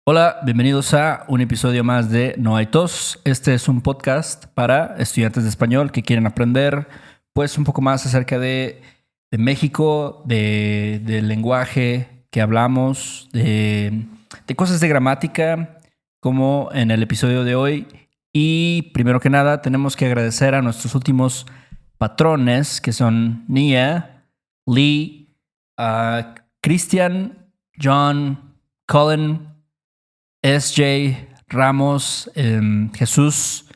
Hola, bienvenidos a un episodio más de No hay tos. Este es un podcast para estudiantes de español que quieren aprender pues un poco más acerca de México, del lenguaje que hablamos, de cosas de gramática, como en el episodio de hoy. Y primero que nada, tenemos que agradecer a nuestros últimos patrones, que son Nia, Lee, Christian, John, Colin, SJ, Ramos, Jesús,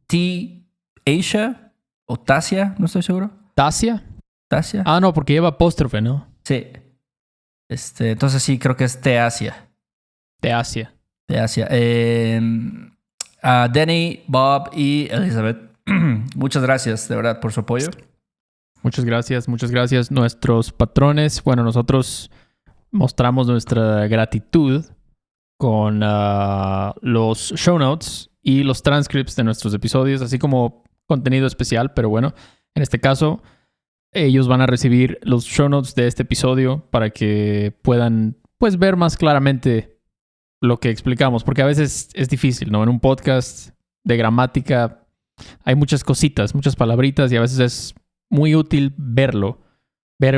T, Asia o Tasia, no estoy seguro. ¿Tasia? ¿Tasia? Ah, no, porque lleva apóstrofe, ¿no? Sí. Entonces sí, creo que es Teasia. De Asia. Teasia. A Denny, Bob y Elizabeth, muchas gracias de verdad por su apoyo. Muchas gracias. Nuestros patrones, bueno, nosotros mostramos nuestra gratitud con los show notes y los transcripts de nuestros episodios, así como contenido especial, pero bueno, en este caso, ellos van a recibir los show notes de este episodio para que puedan, pues, ver más claramente lo que explicamos, porque a veces es difícil, ¿no? En un podcast de gramática hay muchas cositas, muchas palabritas y a veces es muy útil ver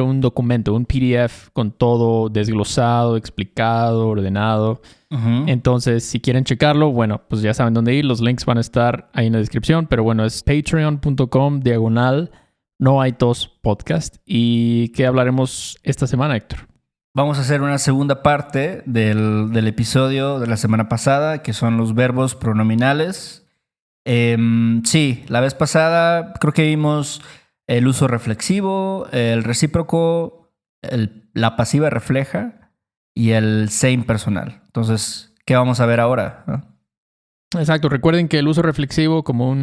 un documento, un PDF con todo desglosado, explicado, ordenado. Uh-huh. Entonces, si quieren checarlo, bueno, pues ya saben dónde ir. Los links van a estar ahí en la descripción, pero bueno, es patreon.com/No hay tos podcast. ¿Y qué hablaremos esta semana, Héctor? Vamos a hacer una segunda parte del episodio de la semana pasada, que son los verbos pronominales. Sí, la vez pasada creo que vimos el uso reflexivo, el recíproco, la pasiva refleja y el se impersonal. Entonces, ¿qué vamos a ver ahora? ¿No? Exacto. Recuerden que el uso reflexivo como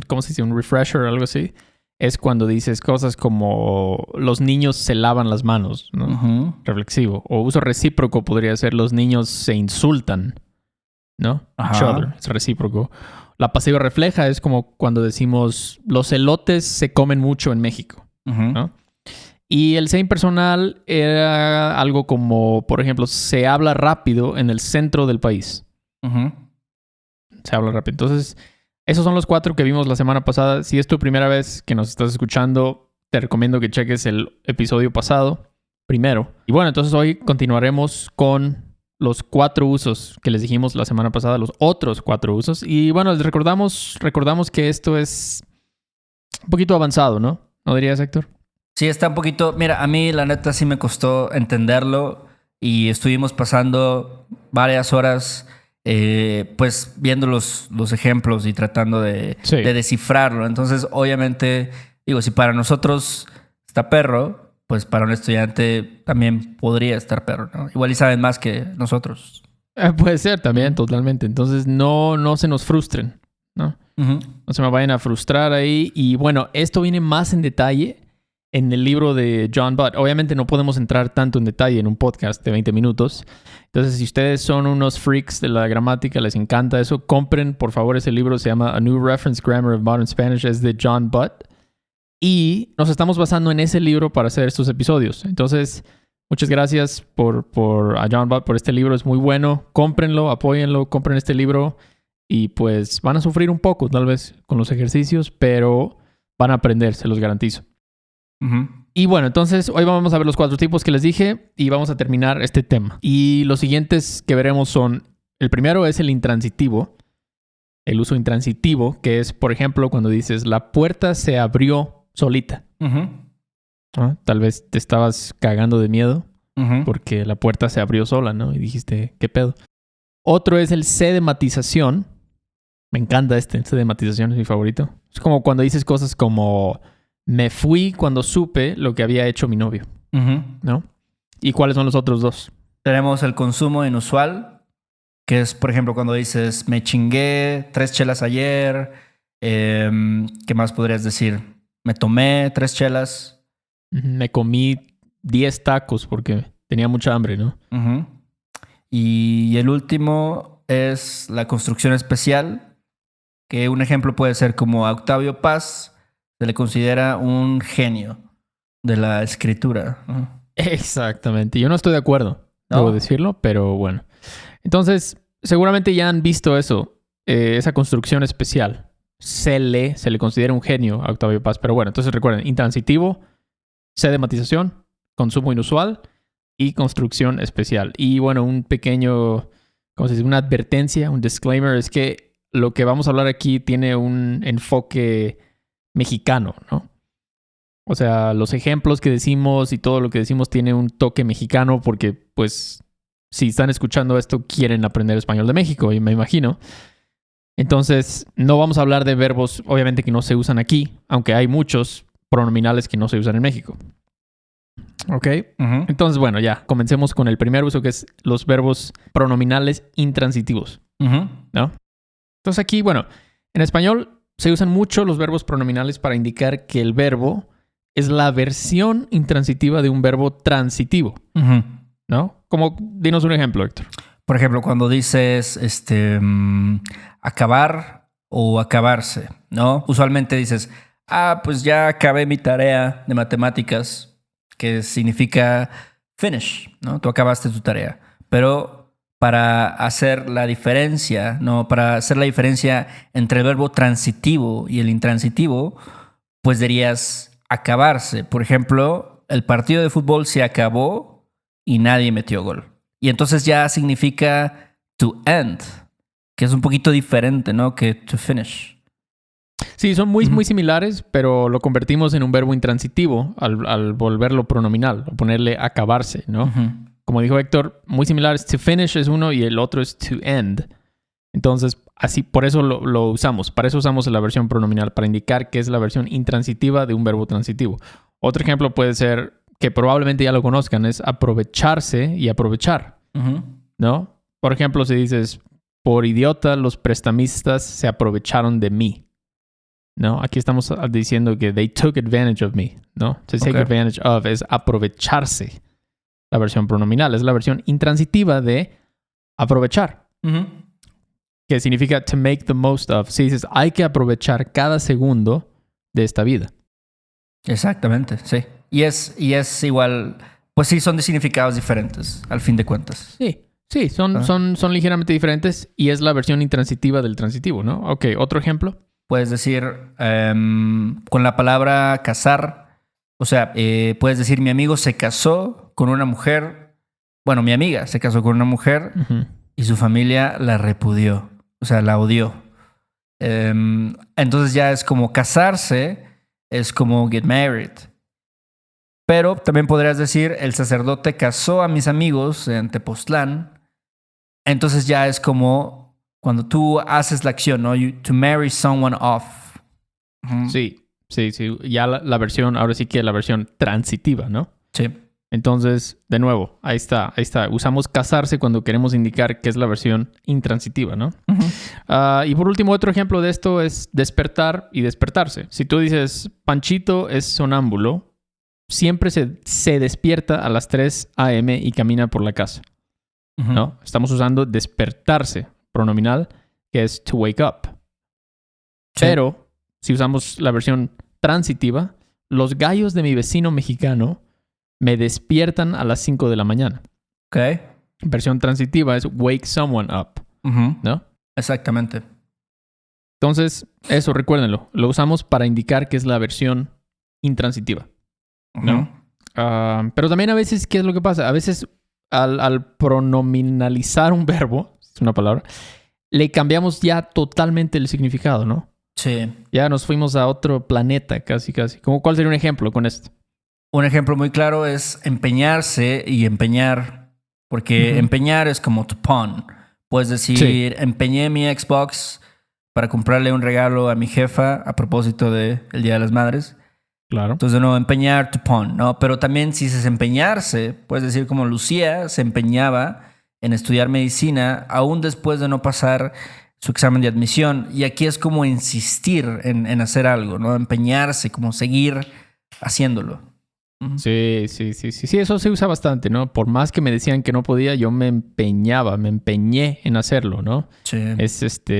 ¿cómo se dice? Un refresher o algo así. Es cuando dices cosas como los niños se lavan las manos, ¿no? Uh-huh. Reflexivo. O uso recíproco podría ser los niños se insultan, ¿no? Ajá. Each other. Es recíproco. La pasiva refleja es como cuando decimos los elotes se comen mucho en México, Uh-huh. ¿no? Y el se impersonal era algo como, por ejemplo, se habla rápido en el centro del país. Uh-huh. Se habla rápido. Entonces, esos son los 4 que vimos la semana pasada. Si es tu primera vez que nos estás escuchando, te recomiendo que cheques el episodio pasado primero. Y bueno, entonces hoy continuaremos con los 4 usos que les dijimos la semana pasada, los otros 4 usos. Y bueno, les recordamos que esto es un poquito avanzado, ¿no? ¿No dirías, Héctor? Sí, está un poquito... Mira, a mí la neta sí me costó entenderlo y estuvimos pasando varias horas pues viendo los ejemplos y tratando de descifrarlo. Entonces, obviamente, digo, si para nosotros está perro, pues para un estudiante también podría estar perro, ¿no? Igual y saben más que nosotros. Puede ser también, totalmente. Entonces, no se nos frustren, ¿no? Uh-huh. No se me vayan a frustrar ahí. Y bueno, esto viene más en detalle en el libro de John Butt. Obviamente no podemos entrar tanto en detalle en un podcast de 20 minutos. Entonces, si ustedes son unos freaks de la gramática, les encanta eso, compren, por favor, ese libro. Se llama A New Reference Grammar of Modern Spanish. Es de John Butt. Y nos estamos basando en ese libro para hacer estos episodios. Entonces, muchas gracias a John Butt por este libro. Es muy bueno. Cómprenlo, apóyenlo, compren este libro. Y pues van a sufrir un poco, tal vez, con los ejercicios, pero van a aprender, se los garantizo. Uh-huh. Y bueno, entonces hoy vamos a ver los 4 tipos que les dije y vamos a terminar este tema. Y los siguientes que veremos son, el primero es el intransitivo, el uso intransitivo, que es, por ejemplo, cuando dices la puerta se abrió solita. Uh-huh. ¿No? Tal vez te estabas cagando de miedo Uh-huh. porque la puerta se abrió sola, ¿no? Y dijiste, ¿qué pedo? Otro es el se de matización. Me encanta se de matización, es mi favorito. Es como cuando dices cosas como me fui cuando supe lo que había hecho mi novio, Uh-huh. ¿no? ¿Y cuáles son los otros 2? Tenemos el consumo inusual, que es, por ejemplo, cuando dices me chingué 3 chelas ayer. ¿Qué más podrías decir? Me tomé 3 chelas. Me comí 10 tacos porque tenía mucha hambre, ¿no? Uh-huh. Y el último es la construcción especial, que un ejemplo puede ser como a Octavio Paz se le considera un genio de la escritura. Uh-huh. Exactamente. Yo no estoy de acuerdo, debo decirlo, pero bueno. Entonces, seguramente ya han visto eso, esa construcción especial. Se le considera un genio a Octavio Paz, pero bueno, entonces recuerden, intransitivo, C de matización, consumo inusual y construcción especial. Y bueno, un pequeño, ¿cómo se dice? Una advertencia, un disclaimer, es que lo que vamos a hablar aquí tiene un enfoque mexicano, ¿no? O sea, los ejemplos que decimos y todo lo que decimos tiene un toque mexicano porque, pues, si están escuchando esto, quieren aprender español de México, y me imagino. Entonces, no vamos a hablar de verbos, obviamente, que no se usan aquí, aunque hay muchos pronominales que no se usan en México. ¿Ok? Uh-huh. Entonces, bueno, ya, comencemos con el primer uso, que es los verbos pronominales intransitivos, Uh-huh. ¿no? Entonces aquí, bueno, en español se usan mucho los verbos pronominales para indicar que el verbo es la versión intransitiva de un verbo transitivo, Uh-huh. ¿no? Como, dinos un ejemplo, Héctor. Por ejemplo, cuando dices acabar o acabarse, ¿no? Usualmente dices, pues ya acabé mi tarea de matemáticas, que significa finish, ¿no? Tú acabaste tu tarea. Pero para hacer la diferencia, ¿no? Para hacer la diferencia entre el verbo transitivo y el intransitivo, pues dirías acabarse. Por ejemplo, el partido de fútbol se acabó y nadie metió gol. Y entonces ya significa to end, que es un poquito diferente, ¿no? Que to finish. Sí, son muy similares, pero lo convertimos en un verbo intransitivo al volverlo pronominal, o ponerle acabarse, ¿no? Uh-huh. Como dijo Héctor, muy similares. To finish es uno y el otro es to end. Entonces, así, por eso lo usamos. Para eso usamos la versión pronominal, para indicar que es la versión intransitiva de un verbo transitivo. Otro ejemplo puede ser, que probablemente ya lo conozcan, es aprovecharse y aprovechar, Uh-huh. ¿no? Por ejemplo, si dices, por idiota, los prestamistas se aprovecharon de mí, ¿no? Aquí estamos diciendo que they took advantage of me, ¿no? To take advantage of es aprovecharse. La versión pronominal es la versión intransitiva de aprovechar. Uh-huh. Que significa to make the most of. Si dices, hay que aprovechar cada segundo de esta vida. Exactamente, sí. Y es igual, pues sí, son de significados diferentes, al fin de cuentas. Sí, son ligeramente diferentes y es la versión intransitiva del transitivo, ¿no? Ok, otro ejemplo. Puedes decir, con la palabra casar, o sea, puedes decir, mi amigo se casó con una mujer, bueno, mi amiga se casó con una mujer y su familia la repudió, o sea, la odió. Entonces ya es como casarse, es como get married. Pero también podrías decir, el sacerdote casó a mis amigos en Tepoztlán. Entonces ya es como cuando tú haces la acción, ¿no? To marry someone off. Uh-huh. Sí. Ya la versión, ahora sí que la versión transitiva, ¿no? Sí. Entonces, de nuevo, ahí está. Usamos casarse cuando queremos indicar que es la versión intransitiva, ¿no? Uh-huh. Y por último, otro ejemplo de esto es despertar y despertarse. Si tú dices, Panchito es sonámbulo, siempre se despierta a las 3 a.m. y camina por la casa, Uh-huh. ¿no? Estamos usando despertarse, pronominal, que es to wake up. Sí. Pero, si usamos la versión transitiva, los gallos de mi vecino mexicano me despiertan a las 5 de la mañana. Ok. Versión transitiva es wake someone up, Uh-huh. ¿no? Exactamente. Entonces, eso, recuérdenlo. Lo usamos para indicar que es la versión intransitiva, ¿no? Uh-huh. Pero también a veces, ¿qué es lo que pasa? A veces, al pronominalizar un verbo, es una palabra, le cambiamos ya totalmente el significado, ¿no? Sí. Ya nos fuimos a otro planeta, casi. ¿Cuál sería un ejemplo con esto? Un ejemplo muy claro es empeñarse y empeñar. Porque Uh-huh. empeñar es como to pawn. Puedes decir, empeñé mi Xbox para comprarle un regalo a mi jefa a propósito del Día de las Madres. Claro. Entonces, no, empeñar, to pawn, ¿no? Pero también si es empeñarse, puedes decir como Lucía se empeñaba en estudiar medicina aún después de no pasar su examen de admisión. Y aquí es como insistir en hacer algo, ¿no? Empeñarse, como seguir haciéndolo. Uh-huh. Sí, eso se usa bastante, ¿no? Por más que me decían que no podía, yo me empeñé en hacerlo, ¿no? Sí.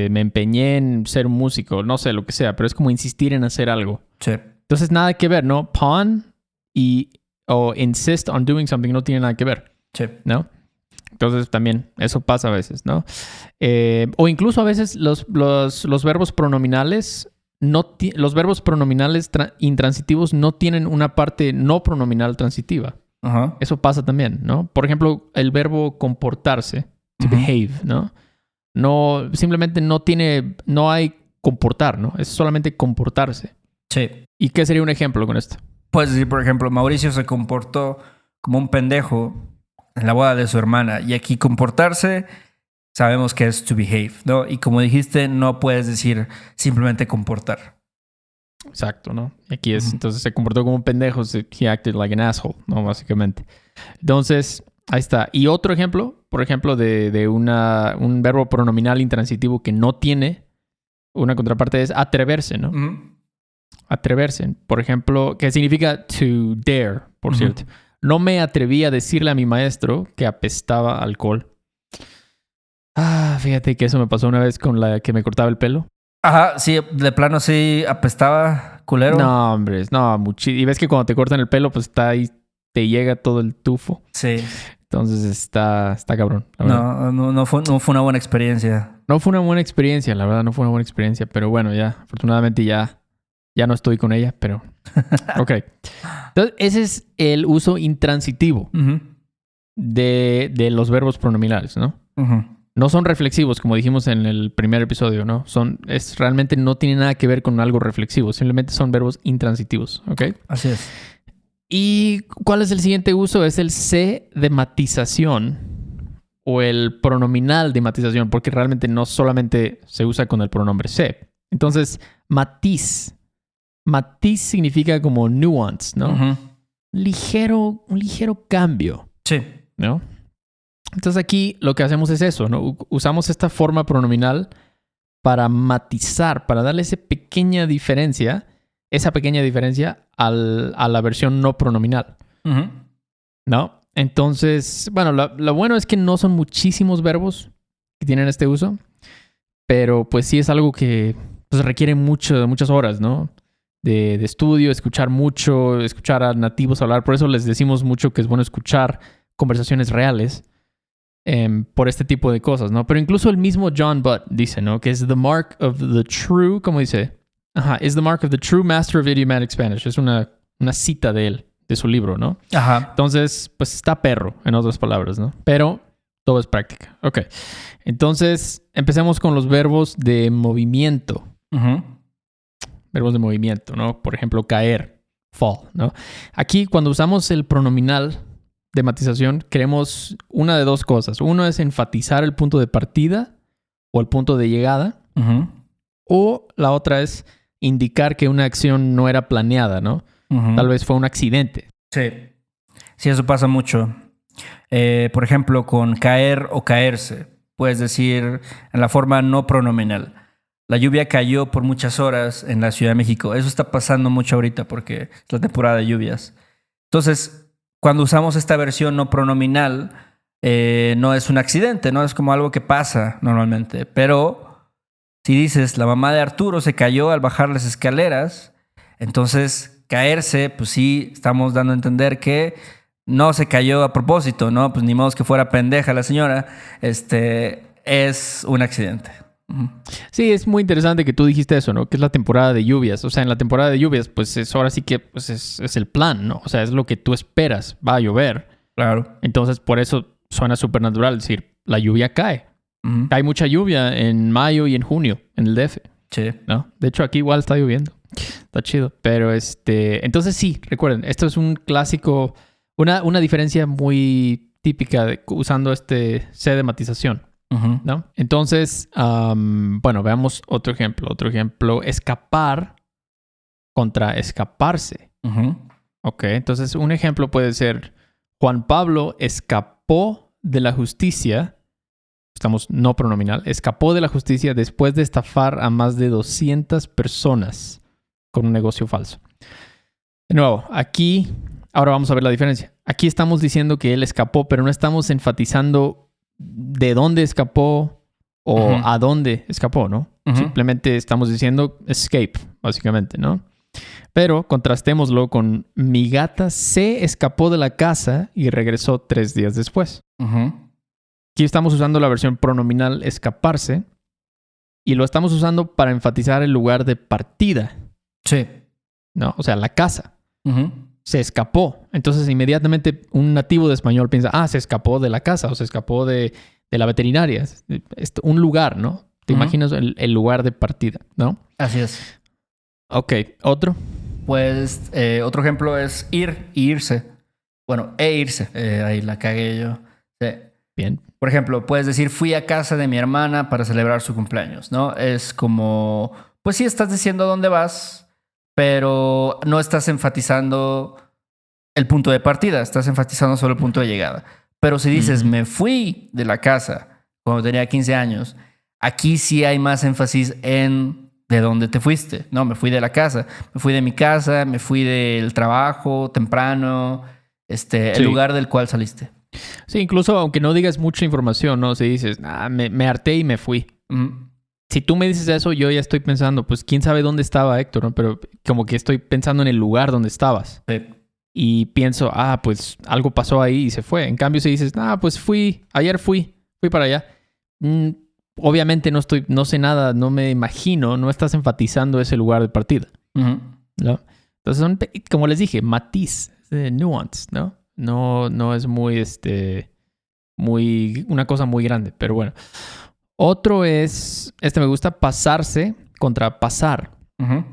Me empeñé en ser un músico, no sé, lo que sea, pero es como insistir en hacer algo. Sí. Entonces, nada que ver, ¿no? Pawn o insist on doing something no tiene nada que ver, Sí. ¿no? Entonces también eso pasa a veces, ¿no? O incluso a veces los verbos pronominales, los verbos pronominales intransitivos no tienen una parte no pronominal transitiva. Ajá. Eso pasa también, ¿no? Por ejemplo, el verbo comportarse, to behave, ¿no? No, simplemente no hay comportar, ¿no? Es solamente comportarse. Sí. ¿Y qué sería un ejemplo con esto? Puedes decir, por ejemplo, Mauricio se comportó como un pendejo en la boda de su hermana. Y aquí comportarse, sabemos que es to behave, ¿no? Y como dijiste, no puedes decir simplemente comportar. Exacto, ¿no? Y aquí es, entonces se comportó como un pendejo, he acted like an asshole, ¿no? Básicamente. Entonces, ahí está. Y otro ejemplo, por ejemplo, de un verbo pronominal intransitivo que no tiene una contraparte es atreverse, ¿no? Atreverse. Por ejemplo, que significa to dare, por cierto. No me atreví a decirle a mi maestro que apestaba alcohol. Fíjate que eso me pasó una vez con la que me cortaba el pelo. Ajá, sí, de plano sí apestaba culero. No, hombre, no, muchísimo. Y ves que cuando te cortan el pelo, pues está ahí, te llega todo el tufo. Sí. Entonces está cabrón. No fue una buena experiencia. No fue una buena experiencia, la verdad, no fue una buena experiencia. Pero bueno, ya, afortunadamente ya no estoy con ella, pero... Ok. Entonces, ese es el uso intransitivo de los verbos pronominales, ¿no? No son reflexivos, como dijimos en el primer episodio, ¿no? Realmente no tiene nada que ver con algo reflexivo. Simplemente son verbos intransitivos, ¿ok? Así es. ¿Y cuál es el siguiente uso? Es el se de matización o el pronominal de matización, porque realmente no solamente se usa con el pronombre se. Entonces, matiz. Matiz significa como nuance, ¿no? Un ligero cambio. Sí. ¿No? Entonces aquí lo que hacemos es eso, ¿no? Usamos esta forma pronominal para matizar, para darle esa pequeña diferencia a la versión no pronominal. ¿No? Entonces, bueno, lo bueno es que no son muchísimos verbos que tienen este uso, pero pues sí es algo que pues, requiere muchas horas, ¿no? De estudio, escuchar a nativos hablar. Por eso les decimos mucho que es bueno escuchar conversaciones reales por este tipo de cosas, ¿no? Pero incluso el mismo John Butt dice, ¿no? Que es the mark of the true, ¿cómo dice? Is the mark of the true master of idiomatic Spanish. Es una cita de él, de su libro, ¿no? Ajá. Entonces, pues está perro, en otras palabras, ¿no? Pero todo es práctica. Ok. Entonces, empecemos con los verbos de movimiento. Verbos de movimiento, ¿no? Por ejemplo, caer, fall, ¿no? Aquí, cuando usamos el pronominal de matización, queremos una de dos cosas. Uno es enfatizar el punto de partida o el punto de llegada. O la otra es indicar que una acción no era planeada, ¿no? Tal vez fue un accidente. Sí. Sí, eso pasa mucho. Por ejemplo, con caer o caerse. Puedes decir en la forma no pronominal. La lluvia cayó por muchas horas en la Ciudad de México. Eso está pasando mucho ahorita porque es la temporada de lluvias. Entonces, cuando usamos esta versión no pronominal, no es un accidente, no es como algo que pasa normalmente. Pero si dices, la mamá de Arturo se cayó al bajar las escaleras, entonces caerse, pues sí, estamos dando a entender que no se cayó a propósito, ¿no? Pues ni modo que fuera pendeja la señora. Es un accidente. Sí, es muy interesante que tú dijiste eso, ¿no? Que es la temporada de lluvias. O sea, en la temporada de lluvias, pues ahora sí que pues es el plan, ¿no? O sea, es lo que tú esperas. Va a llover. Claro. Entonces, por eso suena súper natural decir, la lluvia cae. Hay mucha lluvia en mayo y en junio en el DF. Sí. ¿No? De hecho, aquí igual está lloviendo. Está chido. Pero entonces sí, recuerden, esto es un clásico, una diferencia muy típica usando se de matización. ¿No? Entonces, bueno, veamos otro ejemplo. Otro ejemplo, escapar contra escaparse. Ok, entonces un ejemplo puede ser Juan Pablo escapó de la justicia. Estamos no pronominal. Escapó de la justicia después de estafar a más de 200 personas con un negocio falso. De nuevo, aquí, ahora vamos a ver la diferencia. Aquí estamos diciendo que él escapó, pero no estamos enfatizando de dónde escapó o a dónde escapó, ¿no? Simplemente estamos diciendo escape, básicamente, ¿no? Pero contrastémoslo con mi gata se escapó de la casa y regresó 3 días después. aquí estamos usando la versión pronominal escaparse y lo estamos usando para enfatizar el lugar de partida, Sí. ¿no? O sea, la casa. Ujú. Se escapó. Entonces, inmediatamente un nativo de español piensa, se escapó de la casa o se escapó de la veterinaria. Un lugar, ¿no? Te imaginas el lugar de partida, ¿no? Así es. Ok, ¿otro? Pues otro ejemplo es ir y irse. Bueno, irse. Ahí la cagué yo. Sí. Bien. Por ejemplo, puedes decir, fui a casa de mi hermana para celebrar su cumpleaños, ¿no? Es como, pues sí, estás diciendo dónde vas, pero no estás enfatizando el punto de partida, estás enfatizando solo el punto de llegada. Pero si dices, me fui de la casa cuando tenía 15 años, aquí sí hay más énfasis en de dónde te fuiste. No, me fui de la casa, me fui de mi casa, me fui del trabajo temprano, el lugar del cual saliste. Sí, incluso aunque no digas mucha información, ¿no? Si dices, me harté y me fui. Si tú me dices eso, yo ya estoy pensando, pues quién sabe dónde estaba Héctor, ¿no? Pero como que estoy pensando en el lugar donde estabas. Sí. Y pienso, pues algo pasó ahí y se fue. En cambio, si dices, pues ayer fui para allá. Obviamente no sé nada, no me imagino, no estás enfatizando ese lugar de partida. Uh-huh. ¿No? Entonces son, como les dije, matiz, nuance, ¿no? No es muy, una cosa muy grande, pero bueno. Otro es, me gusta, pasarse contra pasar. Uh-huh.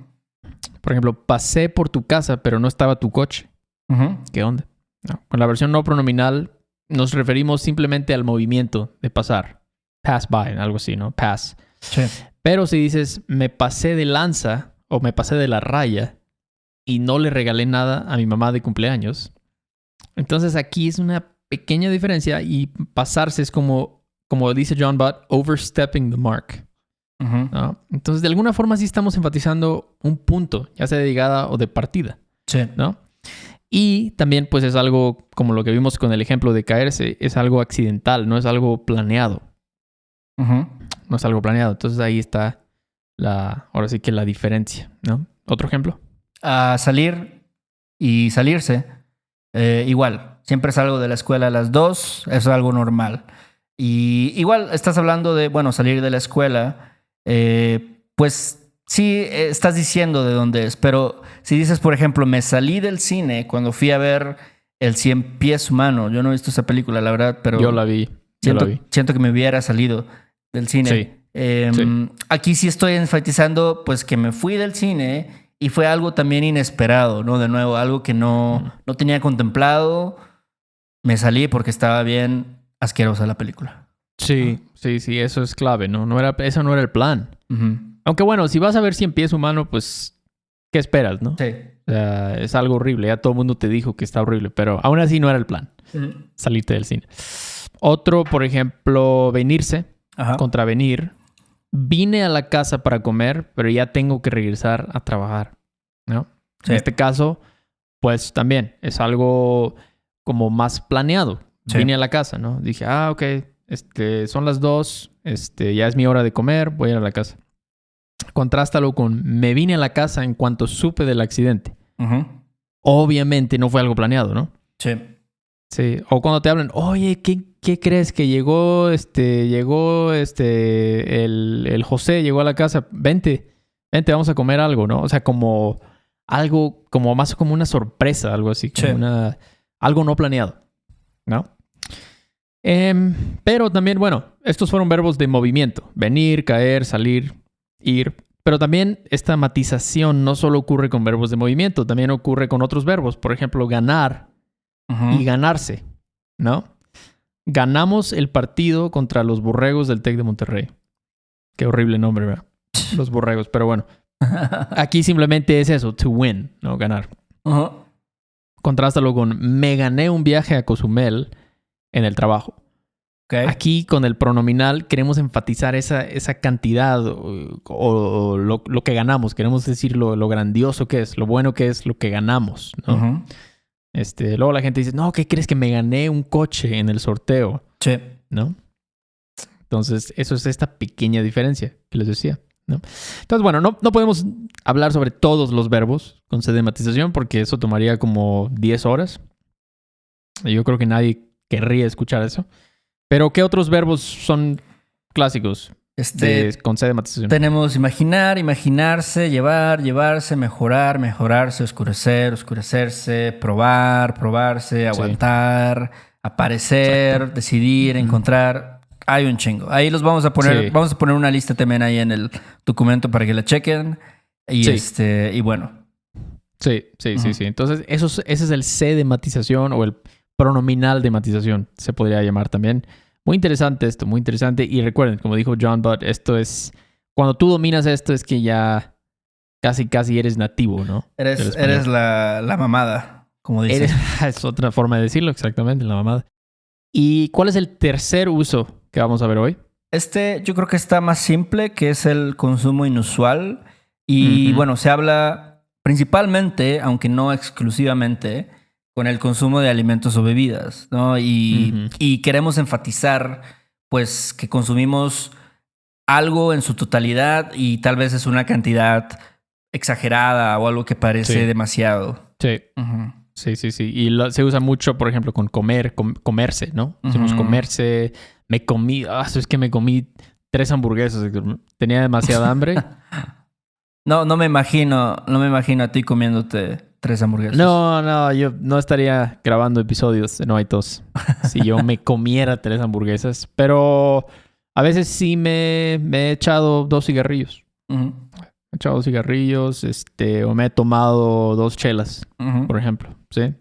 Por ejemplo, pasé por tu casa, pero no estaba tu coche. Uh-huh. ¿Qué onda? No. Con la versión no pronominal nos referimos simplemente al movimiento de pasar. Pass by, algo así, ¿no? Pass. Sí. Pero si dices, me pasé de lanza o me pasé de la raya y no le regalé nada a mi mamá de cumpleaños, entonces aquí es una pequeña diferencia y pasarse es como dice John Butt, overstepping the mark. Uh-huh. ¿No? Entonces, de alguna forma sí estamos enfatizando un punto, ya sea de llegada o de partida. Sí. ¿No? Y también, pues, es algo, como lo que vimos con el ejemplo de caerse, es algo accidental, no es algo planeado. Uh-huh. No es algo planeado. Entonces, ahí está ahora sí que la diferencia, ¿no? ¿Otro ejemplo? Salir y salirse. Igual, siempre salgo de la escuela a las 2, eso es algo normal. Y igual estás hablando de, salir de la escuela, pues sí, estás diciendo de dónde es, pero si dices, por ejemplo, me salí del cine cuando fui a ver El 100 pies humano, yo no he visto esa película, la verdad, pero yo la vi. Siento que me hubiera salido del cine. Sí. Sí. Aquí sí estoy enfatizando, pues, que me fui del cine y fue algo también inesperado, ¿no? De nuevo, algo que no tenía contemplado. Me salí porque estaba bien asquerosa la película. Sí, eso es clave, ¿no? Eso no era el plan. Uh-huh. Aunque bueno, si vas a ver 100 pies humano, pues, ¿qué esperas, no? Sí. O sea, es algo horrible. Ya todo el mundo te dijo que está horrible, pero aún así no era el plan. Uh-huh. Salirte del cine. Otro, por ejemplo, venirse. Ajá. Contra venir. Vine a la casa para comer, pero ya tengo que regresar a trabajar, ¿no? Sí. En este caso, pues también es algo como más planeado. Sí. Vine a la casa, ¿no? Dije, ok, son las 2, ya es mi hora de comer, voy a ir a la casa. Contrástalo con me vine a la casa en cuanto supe del accidente. Uh-huh. Obviamente no fue algo planeado, ¿no? Sí. Sí. O cuando te hablan, oye, ¿qué crees? Que llegó el José llegó a la casa. Vente, vamos a comer algo, ¿no? O sea, como algo, como más como una sorpresa, algo así. Como sí. Algo no planeado, ¿no? Pero también, estos fueron verbos de movimiento. Venir, caer, salir, ir. Pero también esta matización no solo ocurre con verbos de movimiento, también ocurre con otros verbos. Por ejemplo, ganar y ganarse, ¿no? Ganamos el partido contra los Borregos del TEC de Monterrey. Qué horrible nombre, ¿verdad? Los Borregos, pero bueno. Aquí simplemente es eso, to win, ¿no? Ganar. Uh-huh. Contrástalo con me gané un viaje a Cozumel en el trabajo. Okay. Aquí con el pronominal queremos enfatizar esa cantidad o lo que ganamos. Queremos decir lo grandioso que es, lo bueno que es lo que ganamos, ¿no? Uh-huh. Luego la gente dice, no, ¿qué crees? Que me gané un coche en el sorteo. Sí. ¿No? Entonces, eso es esta pequeña diferencia que les decía, ¿no? Entonces, no podemos hablar sobre todos los verbos con sedematización porque eso tomaría como 10 horas. Yo creo que nadie querría escuchar eso. Pero, ¿qué otros verbos son clásicos con C de matización? Tenemos imaginar, imaginarse, llevar, llevarse, mejorar, mejorarse, oscurecer, oscurecerse, probar, probarse, aguantar, aparecer, decidir, encontrar. Hay un chingo. Ahí los vamos a poner. Sí. Vamos a poner una lista también ahí en el documento para que la chequen. Y y bueno. Sí. Entonces, ese es el C de matización o el pronominal de matización, se podría llamar también. Muy interesante esto, muy interesante. Y recuerden, como dijo John Butt, esto es... Cuando tú dominas esto es que ya casi eres nativo, ¿no? Eres la mamada, como dicen. Es otra forma de decirlo, exactamente, la mamada. ¿Y cuál es el tercer uso que vamos a ver hoy? Yo creo que está más simple, que es el consumo inusual. Y bueno, se habla principalmente, aunque no exclusivamente, con el consumo de alimentos o bebidas, ¿no? Y queremos enfatizar, pues, que consumimos algo en su totalidad y tal vez es una cantidad exagerada o algo que parece demasiado. Sí. Sí. Y se usa mucho, por ejemplo, con comerse, ¿no? Decimos comerse, me comí 3 hamburguesas. Tenía demasiada hambre. No me imagino a ti comiéndote 3 hamburguesas. No, yo no estaría grabando episodios de No Hay Tos si yo me comiera 3 hamburguesas. Pero a veces sí me he echado 2 cigarrillos. Me he echado 2 cigarrillos, o me he tomado 2 chelas, por ejemplo. Sí.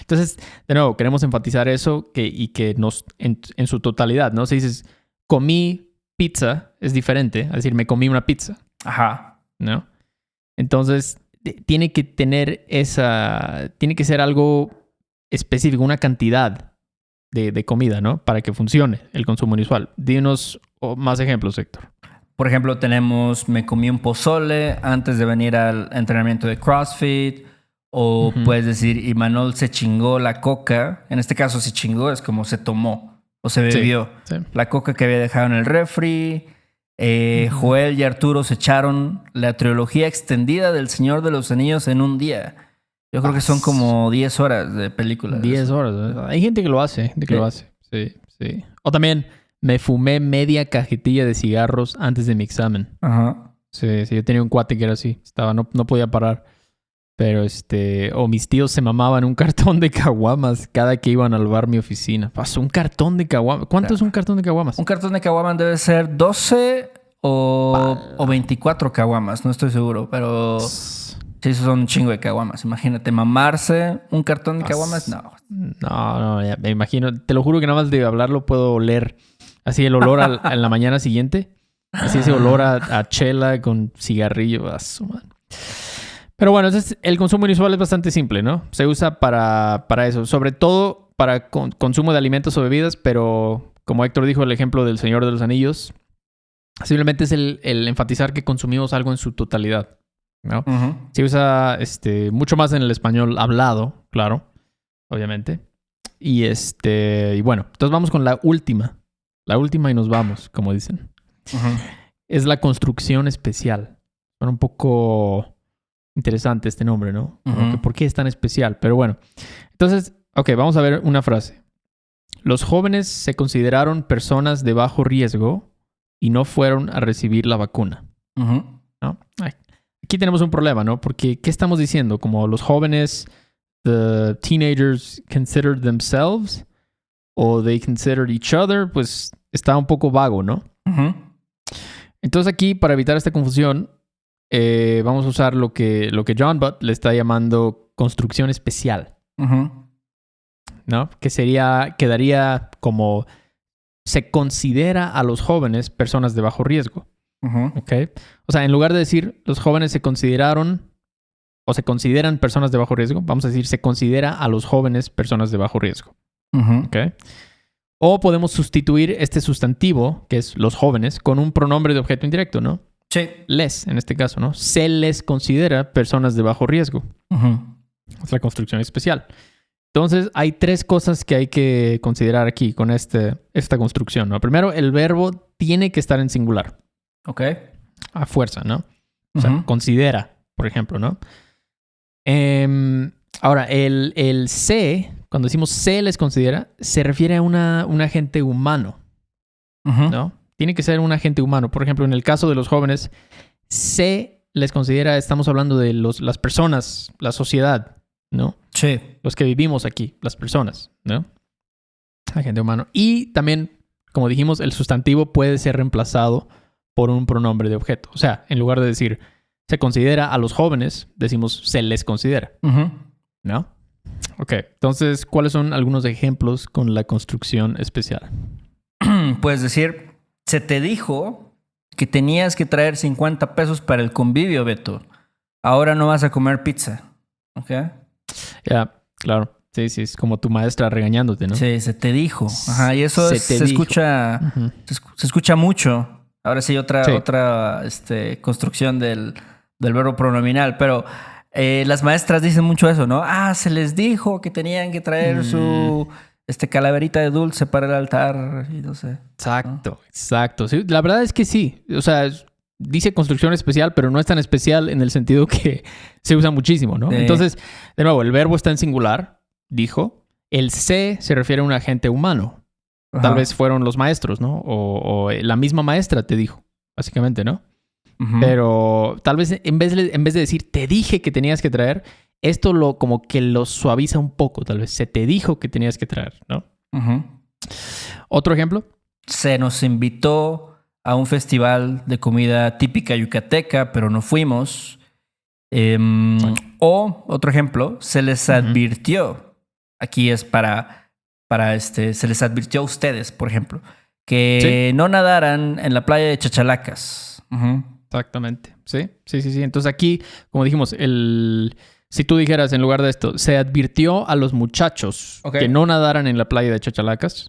Entonces, de nuevo, queremos enfatizar eso y que nos en su totalidad, ¿no? Si dices, comí pizza, es diferente a decir, me comí una pizza. Ajá. ¿No? Entonces, tiene que ser algo específico, una cantidad de comida, ¿no? Para que funcione el consumo inusual. Dinos más ejemplos, Héctor. Por ejemplo, me comí un pozole antes de venir al entrenamiento de CrossFit. O puedes decir, Imanol se chingó la coca. En este caso, se chingó, es como se tomó o se bebió. Sí. La coca que había dejado en el refri. Joel y Arturo se echaron la trilogía extendida del Señor de los Anillos en un día. Yo creo que son como 10 horas de película. 10 horas. ¿Eh? Hay gente que lo hace. Sí. O también me fumé media cajetilla de cigarros antes de mi examen. Ajá. Sí, yo tenía un cuate que era así. No podía parar. Pero mis tíos se mamaban un cartón de caguamas cada que iban al bar mi oficina. Pasó un cartón de caguamas. ¿Cuánto es un cartón de caguamas? Un cartón de caguamas debe ser 12 o 24 caguamas. No estoy seguro, pero sí, esos son un chingo de caguamas. Imagínate, mamarse un cartón de caguamas. No, ya me imagino. Te lo juro que nada más de hablarlo puedo oler. Así el olor en la mañana siguiente. Así ese olor a chela con cigarrillo. Pero bueno, el consumo inusual es bastante simple, ¿no? Se usa para eso. Sobre todo para consumo de alimentos o bebidas, pero como Héctor dijo, el ejemplo del Señor de los Anillos, simplemente es el enfatizar que consumimos algo en su totalidad, ¿no? Se usa mucho más en el español hablado, claro, obviamente. Y bueno, entonces vamos con la última. La última y nos vamos, como dicen. Es la construcción especial. Bueno, un poco... interesante este nombre, ¿no? ¿Por qué es tan especial? Pero bueno. Entonces, vamos a ver una frase. Los jóvenes se consideraron personas de bajo riesgo y no fueron a recibir la vacuna. ¿No? Aquí tenemos un problema, ¿no? Porque, ¿qué estamos diciendo? Como los jóvenes, the teenagers considered themselves o they considered each other, pues está un poco vago, ¿no? Entonces aquí, para evitar esta confusión, vamos a usar lo que John Butt le está llamando construcción especial. ¿No? Que quedaría como se considera a los jóvenes personas de bajo riesgo. ¿Okay? O sea, en lugar de decir los jóvenes se consideraron o se consideran personas de bajo riesgo, vamos a decir se considera a los jóvenes personas de bajo riesgo. ¿Okay? O podemos sustituir este sustantivo, que es los jóvenes, con un pronombre de objeto indirecto, ¿no? Sí. Les, en este caso, ¿no? Se les considera personas de bajo riesgo. Es la construcción especial. Entonces, hay 3 cosas que hay que considerar aquí con esta construcción, ¿no? Primero, el verbo tiene que estar en singular. Ok. A fuerza, ¿no? O sea, considera, por ejemplo, ¿no? Ahora, el se, cuando decimos se les considera, se refiere a un agente humano, Ujú. ¿no? Tiene que ser un agente humano. Por ejemplo, en el caso de los jóvenes, se les considera, estamos hablando de las personas, la sociedad, ¿no? Sí. Los que vivimos aquí, las personas, ¿no? Agente humano. Y también, como dijimos, el sustantivo puede ser reemplazado por un pronombre de objeto. O sea, en lugar de decir se considera a los jóvenes, decimos se les considera, Ujú. ¿no? Ok, entonces, ¿cuáles son algunos ejemplos con la construcción especial? Puedes decir, se te dijo que tenías que traer 50 pesos para el convivio, Beto. Ahora no vas a comer pizza. ¿Ok? Ya, claro. Sí, sí, es como tu maestra regañándote, ¿no? Sí, se te dijo. Ajá, y eso Se es- te se dijo. escucha, Ujú. se escucha mucho. Ahora sí, Sí. otra construcción del verbo pronominal. Pero las maestras dicen mucho eso, ¿no? Ah, se les dijo que tenían que traer su calaverita de dulce para el altar y no sé. Exacto, exacto. Sí, la verdad es que sí. O sea, dice construcción especial, pero no es tan especial en el sentido que se usa muchísimo, ¿no? Sí. Entonces, de nuevo, el verbo está en singular, dijo. El se refiere a un agente humano. Ajá. Tal vez fueron los maestros, ¿no? O la misma maestra te dijo, básicamente, ¿no? Ujú. Pero tal vez en vez de decir te dije que tenías que traer, esto como que lo suaviza un poco, tal vez. Se te dijo que tenías que traer, ¿no? Ujú. Otro ejemplo. Se nos invitó a un festival de comida típica yucateca, pero no fuimos. O, otro ejemplo, se les Ujú. advirtió. Aquí es se les advirtió a ustedes, por ejemplo, que no nadaran en la playa de Chachalacas. Ujú. Exactamente. Sí, sí, sí, sí. Entonces aquí, como dijimos, si tú dijeras en lugar de esto, se advirtió a los muchachos Ok. que no nadaran en la playa de Chachalacas,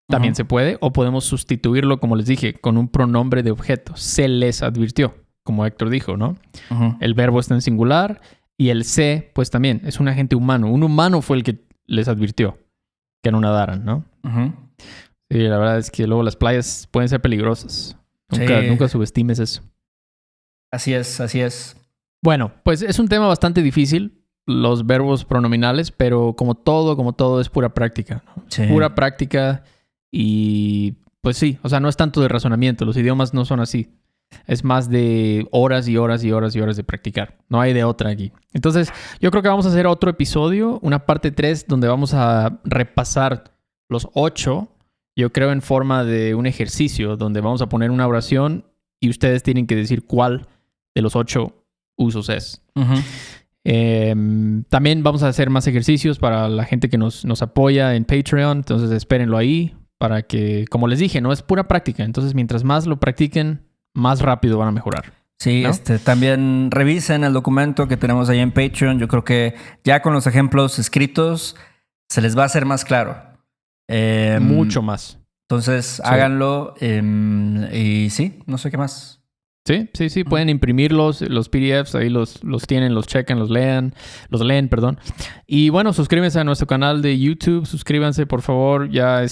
también Ujú. se puede, o podemos sustituirlo, como les dije, con un pronombre de objeto. Se les advirtió, como Héctor dijo, ¿no? Ujú. El verbo está en singular y el se, pues también, es un agente humano. Un humano fue el que les advirtió que no nadaran, ¿no? Ujú. Sí, la verdad es que luego las playas pueden ser peligrosas. Sí. Nunca subestimes eso. Así es, así es. Bueno, pues es un tema bastante difícil, los verbos pronominales, pero como todo es pura práctica, ¿no? Sí. Pura práctica y pues sí, o sea, no es tanto de razonamiento, los idiomas no son así. Es más de horas y horas y horas y horas de practicar. No hay de otra aquí. Entonces, yo creo que vamos a hacer otro episodio, una parte 3, donde vamos a repasar los 8, yo creo en forma de un ejercicio, donde vamos a poner una oración y ustedes tienen que decir cuál de los 8 usos es. Ujú. También vamos a hacer más ejercicios para la gente que nos apoya en Patreon. Entonces espérenlo ahí para que, como les dije, no es pura práctica. Entonces mientras más lo practiquen, más rápido van a mejorar. Sí, ¿No? También revisen el documento que tenemos ahí en Patreon. Yo creo que ya con los ejemplos escritos se les va a hacer más claro. Mucho más. Entonces, háganlo. Y sí, no sé qué más. Sí. Pueden imprimirlos, los PDFs, ahí los tienen, los checan, los leen, perdón. Y bueno, suscríbanse a nuestro canal de YouTube, suscríbanse, por favor. Ya,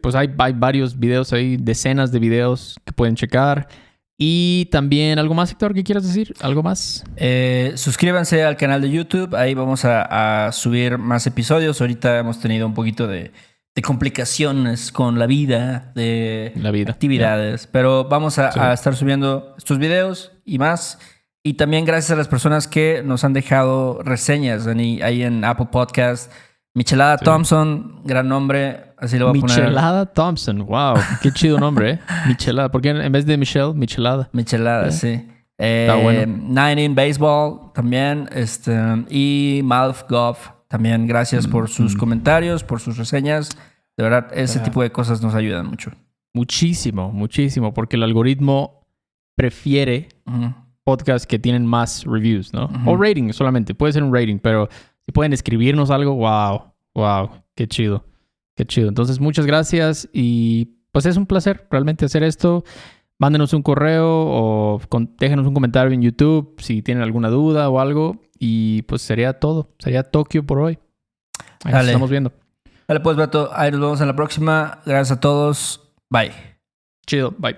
pues hay varios videos ahí, decenas de videos que pueden checar. Y también, ¿algo más, Héctor, que quieras decir? ¿Algo más? Suscríbanse al canal de YouTube. Ahí vamos a subir más episodios. Ahorita hemos tenido un poquito de complicaciones con la vida, actividades. Pero vamos a estar subiendo estos videos y más. Y también gracias a las personas que nos han dejado reseñas ahí en Apple Podcast. Michelada Thompson, gran nombre. Así lo voy a poner. Michelada Thompson, wow, qué chido nombre, ¿eh? Michelada, ¿por qué en vez de Michelle, Michelada? Michelada, sí. Está bueno. Nine in Baseball también. Y Malf Goff también. Gracias por sus comentarios, por sus reseñas. De verdad, ese tipo de cosas nos ayudan mucho. Muchísimo, porque el algoritmo prefiere podcasts que tienen más reviews, ¿no? O rating solamente, puede ser un rating, pero si pueden escribirnos algo, wow, qué chido. Entonces, muchas gracias y pues es un placer realmente hacer esto. Mándenos un correo o déjenos un comentario en YouTube si tienen alguna duda o algo. Y pues sería todo. Sería Tokio por hoy. Ahí nos estamos viendo. Dale pues, Beto. Ahí nos vemos en la próxima. Gracias a todos. Bye. Chido. Bye.